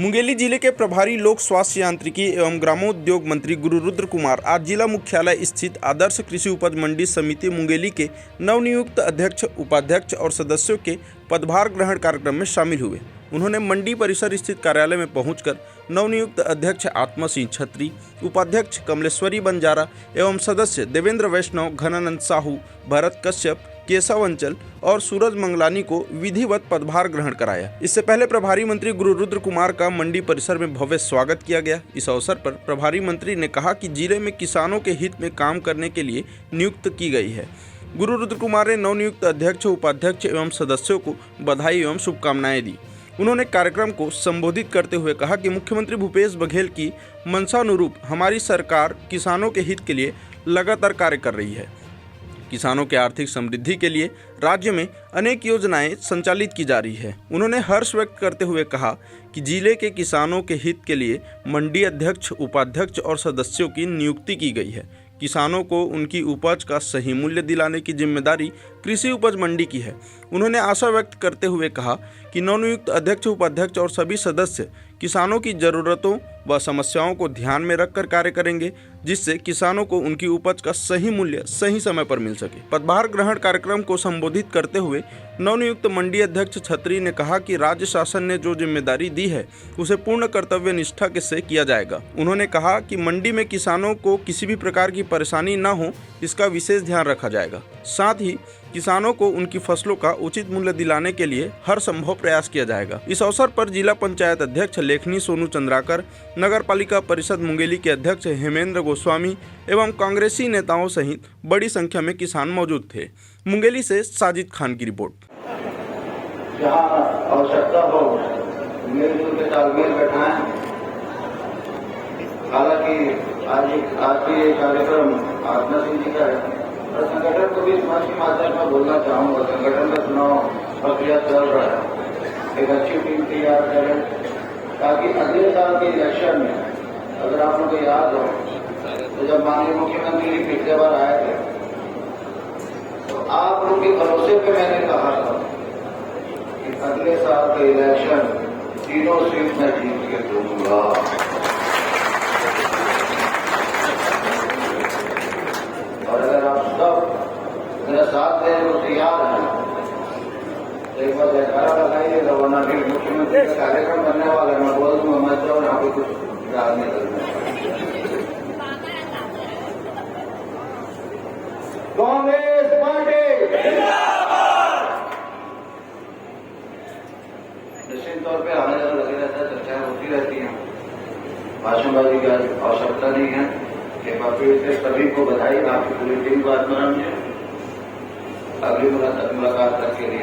मुंगेली जिले के प्रभारी लोक स्वास्थ्य यांत्रिकी एवं ग्रामोद्योग मंत्री गुरु रुद्र कुमार आज जिला मुख्यालय स्थित आदर्श कृषि उपज मंडी समिति मुंगेली के नवनियुक्त अध्यक्ष, उपाध्यक्ष और सदस्यों के पदभार ग्रहण कार्यक्रम में शामिल हुए। उन्होंने मंडी परिसर स्थित कार्यालय में पहुंचकर नवनियुक्त अध्यक्ष आत्मा सिंह छत्री, उपाध्यक्ष कमलेश्वरी बंजारा एवं सदस्य देवेंद्र वैष्णव, घनानंद साहू, भरत कश्यप, केशव अंचल और सूरज मंगलानी को विधिवत पदभार ग्रहण कराया। इससे पहले प्रभारी मंत्री गुरु रुद्र कुमार का मंडी परिसर में भव्य स्वागत किया गया। इस अवसर पर प्रभारी मंत्री ने कहा कि जिले में किसानों के हित में काम करने के लिए नियुक्त की गई है। गुरु रुद्र कुमार ने नवनियुक्त अध्यक्ष, उपाध्यक्ष एवं सदस्यों को बधाई एवं शुभकामनाएं दी। उन्होंने कार्यक्रम को संबोधित करते हुए कहा कि मुख्यमंत्री भूपेश बघेल की मंशानुरूप हमारी सरकार किसानों के हित के लिए लगातार कार्य कर रही है। किसानों के आर्थिक समृद्धि के लिए राज्य में अनेक योजनाएं संचालित की जा रही है। उन्होंने हर्ष व्यक्त करते हुए कहा कि जिले के किसानों के हित के लिए मंडी अध्यक्ष, उपाध्यक्ष और सदस्यों की नियुक्ति की गई है। किसानों को उनकी उपज का सही मूल्य दिलाने की जिम्मेदारी कृषि उपज मंडी की है। उन्होंने आशा व्यक्त करते हुए कहा कि नवनियुक्त अध्यक्ष, उपाध्यक्ष और सभी सदस्य किसानों की ज़रूरतों व समस्याओं को ध्यान में रखकर कार्य करेंगे, जिससे किसानों को उनकी उपज का सही मूल्य सही समय पर मिल सके। पदभार ग्रहण कार्यक्रम को संबोधित करते हुए नवनियुक्त मंडी अध्यक्ष छत्री ने कहा कि राज्य शासन ने जो जिम्मेदारी दी है उसे पूर्ण कर्तव्य निष्ठा से किया जाएगा। उन्होंने कहा कि मंडी में किसानों को किसी भी प्रकार की परेशानी न हो, इसका विशेष ध्यान रखा जाएगा। साथ ही किसानों को उनकी फसलों का उचित मूल्य दिलाने के लिए हर संभव प्रयास किया जाएगा। इस अवसर पर जिला पंचायत अध्यक्ष लेखनी सोनू चंद्राकर, नगर पालिका परिषद मुंगेली के अध्यक्ष हेमेंद्र गोस्वामी एवं कांग्रेसी नेताओं सहित बड़ी संख्या में किसान मौजूद थे। मुंगेली से साजिद खान की रिपोर्ट। जहाँ आवश्यकता हो मिलजुल के तालमेल बैठाएं। हालांकि आज ये कार्यक्रम आत्मा सिंह जी का है और संगठन को भी इस मंच के माध्यम से बोलना चाहूँगा। संगठन का चुनाव प्रक्रिया चल रहा है, एक अच्छी टीम तैयार करें ताकि अगले साल के इलेक्शन में, अगर आप लोगों को याद हो तो जब माननीय मुख्यमंत्री जी पिछले बार आए थे तो आप लोगों के भरोसे पे मैंने कहा था कि अगले साल का इलेक्शन तीनों सीट में जीत के दूंगा। और अगर आप सब मेरा साथ देने को तैयार हैं तो एक बार जयकारा लगाइएगा, वरना फिर मुख्यमंत्री का कार्यक्रम बनने वाला है। मैं बोल दूंगा मत जाओ, यहाँ पे कुछ याद नहीं करना। कांग्रेस पार्टी निश्चित तौर पे आने जाने लगे रहता है, चर्चाएं होती रहती हैं, भाषणबाजी की आवश्यकता नहीं है। एक बार फिर से सभी को बधाई, आपकी पूरी टीम को आत्मा। अगली मुलाकात तक के लिए